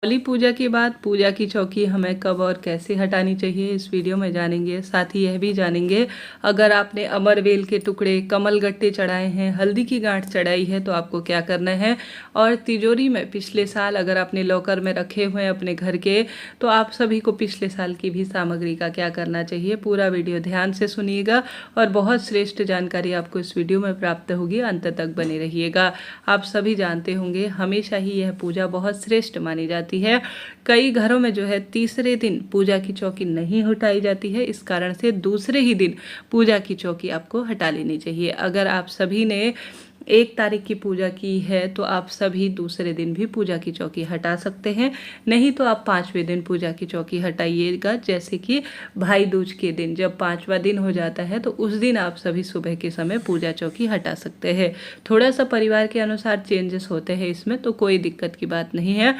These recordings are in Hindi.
बलि पूजा के बाद पूजा की चौकी हमें कब और कैसे हटानी चाहिए इस वीडियो में जानेंगे। साथ ही यह भी जानेंगे, अगर आपने अमरवेल के टुकड़े, कमल गट्टे चढ़ाए हैं, हल्दी की गांठ चढ़ाई है तो आपको क्या करना है। और तिजोरी में पिछले साल अगर आपने लॉकर में रखे हुए हैं अपने घर के, तो आप सभी को पिछले साल की भी सामग्री का क्या करना चाहिए। पूरा वीडियो ध्यान से सुनिएगा और बहुत श्रेष्ठ जानकारी आपको इस वीडियो में प्राप्त होगी। अंत तक बने रहिएगा। आप सभी जानते होंगे हमेशा ही यह पूजा बहुत श्रेष्ठ मानी जाती है। कई घरों में जो है तीसरे दिन पूजा की चौकी नहीं हटाई जाती है। इस कारण से दूसरे ही दिन पूजा की चौकी आपको हटा लेनी चाहिए। अगर आप सभी ने 1 तारीख की पूजा की है तो आप सभी दूसरे दिन भी पूजा की चौकी हटा सकते हैं। नहीं तो आप 5वें दिन पूजा की चौकी हटाइएगा। जैसे कि भाई दूज के दिन जब 5वां दिन हो जाता है तो उस दिन आप सभी सुबह के समय पूजा चौकी हटा सकते हैं। थोड़ा सा परिवार के अनुसार चेंजेस होते हैं इसमें, तो कोई दिक्कत की बात नहीं है।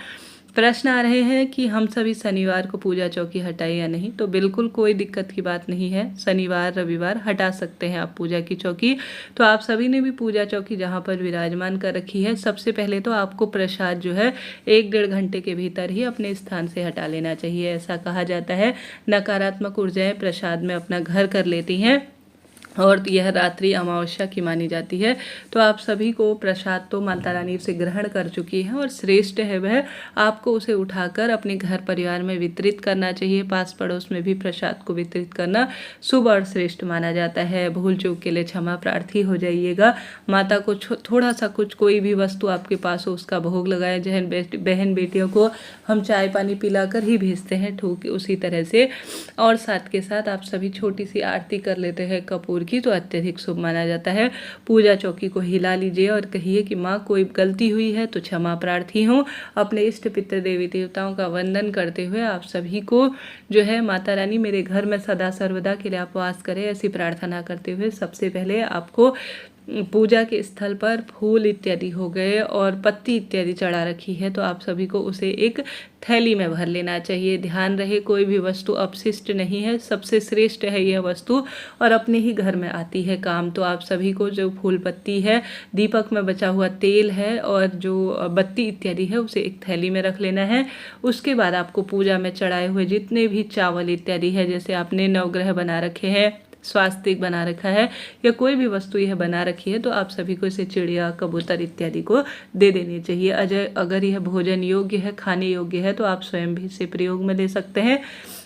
प्रश्न आ रहे हैं कि हम सभी शनिवार को पूजा चौकी हटाएं या नहीं, तो बिल्कुल कोई दिक्कत की बात नहीं है। शनिवार रविवार हटा सकते हैं आप पूजा की चौकी। तो आप सभी ने भी पूजा चौकी जहां पर विराजमान कर रखी है, सबसे पहले तो आपको प्रसाद जो है 1-1.5 घंटे के भीतर ही अपने स्थान से हटा लेना चाहिए। ऐसा कहा जाता है नकारात्मक ऊर्जाएं प्रसाद में अपना घर कर लेती हैं और यह रात्रि अमावस्या की मानी जाती है। तो आप सभी को प्रसाद तो माता रानी से ग्रहण कर चुकी है और श्रेष्ठ है वह, आपको उसे उठाकर अपने घर परिवार में वितरित करना चाहिए। पास पड़ोस में भी प्रसाद को वितरित करना शुभ और श्रेष्ठ माना जाता है। भूल चूक के लिए क्षमा प्रार्थी हो जाइएगा। माता को थोड़ा सा कुछ, कोई भी वस्तु आपके पास हो उसका भोग लगाया। बहन बेटियों को हम चाय पानी पिलाकर ही भेजते हैं, ठीक उसी तरह से। और साथ के साथ आप सभी छोटी सी आरती कर लेते हैं कपूर की, तो अत्यधिक शुभ माना जाता है। पूजा चौकी को हिला लीजिए और कहिए कि माँ कोई गलती हुई है तो क्षमा प्रार्थी हूँ। अपने इष्ट पितृ देवी देवताओं का वंदन करते हुए आप सभी को जो है माता रानी मेरे घर में सदा सर्वदा के लिए आप वास करें, ऐसी प्रार्थना करते हुए सबसे पहले आपको पूजा के स्थल पर फूल इत्यादि हो गए और पत्ती इत्यादि चढ़ा रखी है, तो आप सभी को उसे एक थैली में भर लेना चाहिए। ध्यान रहे कोई भी वस्तु अपशिष्ट नहीं है, सबसे श्रेष्ठ है यह वस्तु और अपने ही घर में आती है काम। तो आप सभी को जो फूल पत्ती है, दीपक में बचा हुआ तेल है और जो बत्ती इत्यादि है उसे एक थैली में रख लेना है। उसके बाद आपको पूजा में चढ़ाए हुए जितने भी चावल इत्यादि है, जैसे आपने नवग्रह बना रखे हैं, स्वास्तिक बना रखा है या कोई भी वस्तु यह बना रखी है, तो आप सभी को इसे चिड़िया कबूतर इत्यादि को दे देनी चाहिए। अगर यह भोजन योग्य है, खाने योग्य है, तो आप स्वयं भी इसे प्रयोग में ले सकते हैं।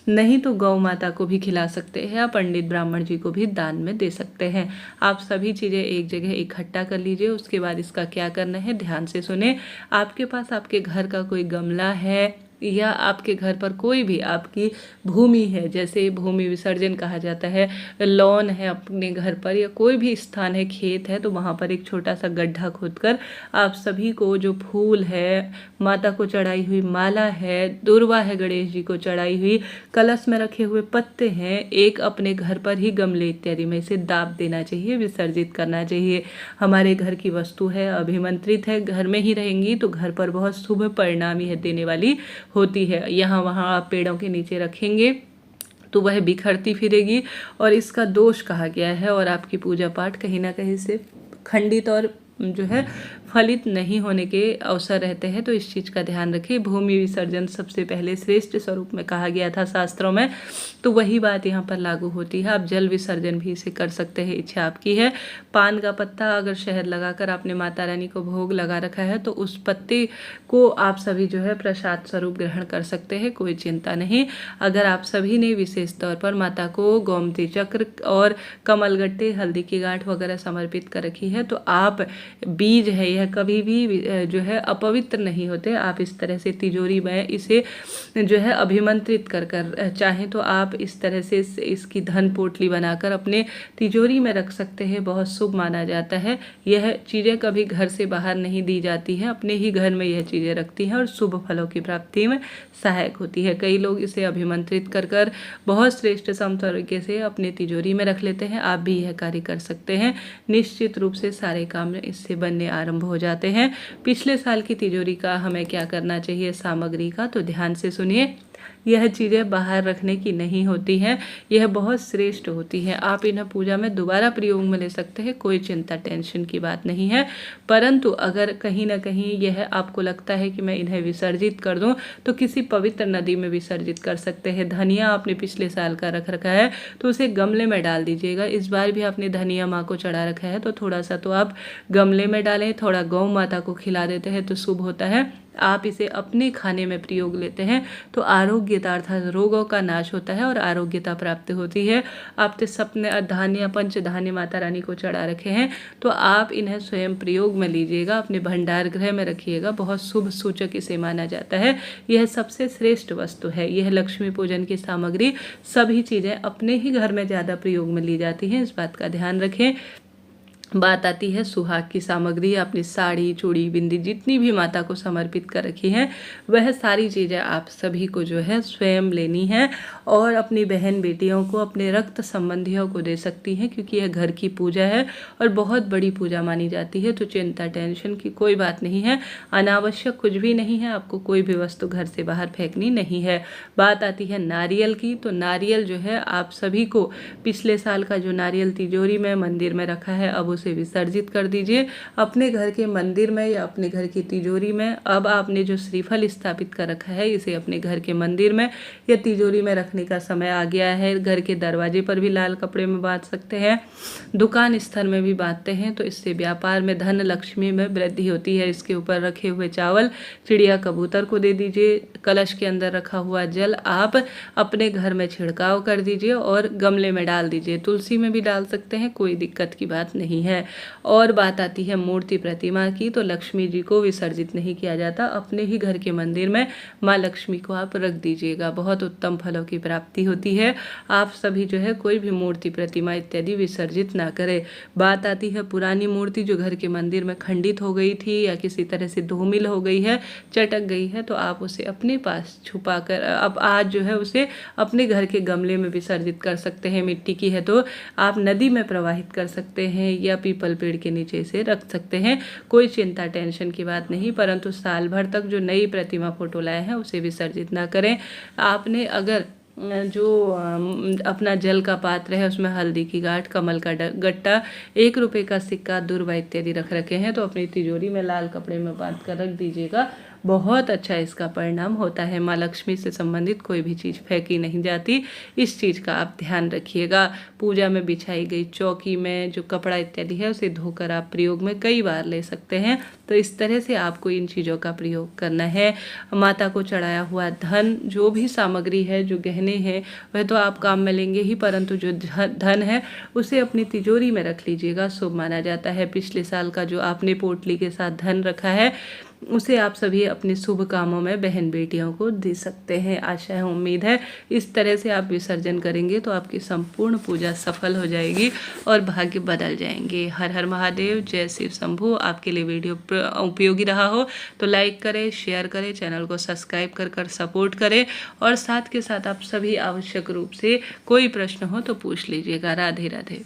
नहीं तो गौ माता को भी खिला सकते हैं या पंडित ब्राह्मण जी को भी दान में दे सकते हैं। आप सभी चीज़ें एक जगह इकट्ठा कर लीजिए। उसके बाद इसका क्या करना है ध्यान से सुने। आपके पास आपके घर का कोई गमला है या आपके घर पर कोई भी आपकी भूमि है, जैसे भूमि विसर्जन कहा जाता है, लॉन है अपने घर पर या कोई भी स्थान है, खेत है, तो वहाँ पर एक छोटा सा गड्ढा खोदकर आप सभी को जो फूल है, माता को चढ़ाई हुई माला है, दुर्वा है, गणेश जी को चढ़ाई हुई, कलश में रखे हुए पत्ते हैं, एक अपने घर पर ही गमले इत्यादि में इसे दाब देना चाहिए, विसर्जित करना चाहिए। हमारे घर की वस्तु है, अभिमंत्रित है, घर में ही रहेंगी तो घर पर बहुत शुभ परिणाम ही देने वाली होती है। यहाँ वहाँ आप पेड़ों के नीचे रखेंगे तो वह बिखरती फिरेगी और इसका दोष कहा गया है और आपकी पूजा पाठ कहीं ना कहीं से खंडित और जो है फलित नहीं होने के अवसर रहते हैं। तो इस चीज़ का ध्यान रखें। भूमि विसर्जन सबसे पहले श्रेष्ठ स्वरूप में कहा गया था शास्त्रों में, तो वही बात यहाँ पर लागू होती है। आप जल विसर्जन भी इसे कर सकते हैं, इच्छा आपकी है। पान का पत्ता अगर शहद लगाकर आपने माता रानी को भोग लगा रखा है तो उस पत्ते को आप सभी जो है प्रसाद स्वरूप ग्रहण कर सकते हैं, कोई चिंता नहीं। अगर आप सभी ने विशेष तौर पर माता को गोमती चक्र और कमलगट्टे, हल्दी की गांठ वगैरह समर्पित कर रखी है, तो आप बीज है यह कभी भी जो है अपवित्र नहीं होते। आप इस तरह से तिजोरी में इसे जो है अभिमंत्रित कर कर चाहें तो आप इस तरह से इसकी धन पोटली बनाकर अपने तिजोरी में रख सकते हैं, बहुत शुभ माना जाता है। यह चीज़ें कभी घर से बाहर नहीं दी जाती हैं, अपने ही घर में यह चीज़ें रखती हैं और शुभ फलों की प्राप्ति में सहायक होती है। कई लोग इसे अभिमंत्रित कर कर बहुत श्रेष्ठ सम तरीके से अपने तिजोरी में रख लेते हैं। आप भी यह कार्य कर सकते हैं। निश्चित रूप से सारे काम इससे बनने आरंभ हो जाते हैं। पिछले साल की तिजोरी का हमें क्या करना चाहिए सामग्री का, तो ध्यान से सुनिए। यह चीज़ें बाहर रखने की नहीं होती हैं, यह बहुत श्रेष्ठ होती हैं। आप इन्हें पूजा में दोबारा प्रयोग में ले सकते हैं, कोई चिंता टेंशन की बात नहीं है। परंतु अगर कहीं ना कहीं यह आपको लगता है कि मैं इन्हें विसर्जित कर दूं, तो किसी पवित्र नदी में विसर्जित कर सकते हैं। धनिया आपने पिछले साल का रख रखा है तो उसे गमले में डाल दीजिएगा। इस बार भी आपने धनिया माँ को चढ़ा रखा है तो थोड़ा सा तो आप गमले में डालें, थोड़ा गौ माता को खिला देते हैं तो शुभ होता है। आप इसे अपने खाने में प्रयोग लेते हैं तो आरोग्यता अर्थात रोगों का नाश होता है और आरोग्यता प्राप्त होती है। आपने सपने धान्य पंच धान्य माता रानी को चढ़ा रखे हैं तो आप इन्हें स्वयं प्रयोग में लीजिएगा, अपने भंडार गृह में रखिएगा। बहुत शुभ सूचक इसे माना जाता है। यह सबसे श्रेष्ठ वस्तु है। यह लक्ष्मी पूजन की सामग्री, सभी चीज़ें अपने ही घर में ज़्यादा प्रयोग में ली जाती हैं, इस बात का ध्यान रखें। बात आती है सुहाग की सामग्री। अपनी साड़ी चूड़ी बिंदी जितनी भी माता को समर्पित कर रखी हैं वह सारी चीज़ें आप सभी को जो है स्वयं लेनी है और अपनी बहन बेटियों को, अपने रक्त संबंधियों को दे सकती हैं, क्योंकि यह घर की पूजा है और बहुत बड़ी पूजा मानी जाती है। तो चिंता टेंशन की कोई बात नहीं है, अनावश्यक कुछ भी नहीं है, आपको कोई भी वस्तु घर से बाहर फेंकनी नहीं है। बात आती है नारियल की, तो नारियल जो है आप सभी को पिछले साल का जो नारियल तिजोरी में मंदिर में रखा है अब उसे विसर्जित कर दीजिए अपने घर के मंदिर में या अपने घर की तिजोरी में। अब आपने जो श्रीफल स्थापित कर रखा है इसे अपने घर के मंदिर में या तिजोरी में रखने का समय आ गया है। घर के दरवाजे पर भी लाल कपड़े में बांध सकते हैं, दुकान स्थल में भी बांधते हैं, तो इससे व्यापार में धन लक्ष्मी में वृद्धि होती है। इसके ऊपर रखे हुए चावल चिड़िया कबूतर को दे दीजिए। कलश के अंदर रखा हुआ जल आप अपने घर में छिड़काव कर दीजिए और गमले में डाल दीजिए। तुलसी में भी डाल सकते हैं, कोई दिक्कत की बात नहीं है। और बात आती है मूर्ति प्रतिमा की, तो लक्ष्मी जी को विसर्जित नहीं किया जाता, अपने ही घर के मंदिर में माँ लक्ष्मी को आप रख दीजिएगा, बहुत उत्तम फलों की प्राप्ति होती है। आप सभी जो है कोई भी मूर्ति प्रतिमा इत्यादि विसर्जित ना करें। बात आती है पुरानी मूर्ति जो घर के मंदिर में खंडित हो गई थी या किसी तरह से धूमिल हो गई है, चटक गई है, तो आप उसे अपने पास छुपा कर अब आज जो है उसे अपने घर के गमले में विसर्जित कर सकते हैं। मिट्टी की है तो आप नदी में प्रवाहित कर सकते हैं या पीपल पेड़ के नीचे से रख सकते हैं, कोई चिंता टेंशन की बात नहीं। परंतु साल भर तक जो नई प्रतिमा फोटो लाए हैं उसे विसर्जित ना करें। आपने अगर जो अपना जल का पात्र है उसमें हल्दी की गांठ, कमल का गट्टा, 1 रुपये का सिक्का, दूर्वा इत्यादि रख रखे हैं तो अपनी तिजोरी में लाल कपड़े में बांध कर रख दीजिएगा, बहुत अच्छा इसका परिणाम होता है। माँ लक्ष्मी से संबंधित कोई भी चीज़ फेंकी नहीं जाती, इस चीज़ का आप ध्यान रखिएगा। पूजा में बिछाई गई चौकी में जो कपड़ा इत्यादि है उसे धोकर आप प्रयोग में कई बार ले सकते हैं। तो इस तरह से आपको इन चीज़ों का प्रयोग करना है। माता को चढ़ाया हुआ धन, जो भी सामग्री है, जो गहने हैं, वह तो आप काम में लेंगे ही, परंतु जो धन है उसे अपनी तिजोरी में रख लीजिएगा, शुभ माना जाता है। पिछले साल का जो आपने पोटली के साथ धन रखा है उसे आप सभी अपने शुभ कामों में बहन बेटियों को दे सकते हैं। आशा है, उम्मीद है इस तरह से आप विसर्जन करेंगे तो आपकी संपूर्ण पूजा सफल हो जाएगी और भाग्य बदल जाएंगे। हर हर महादेव, जय शिव शंभू। आपके लिए वीडियो उपयोगी रहा हो तो लाइक करें, शेयर करें, चैनल को सब्सक्राइब कर सपोर्ट करें और साथ के साथ आप सभी आवश्यक रूप से कोई प्रश्न हो तो पूछ लीजिएगा। राधे राधे।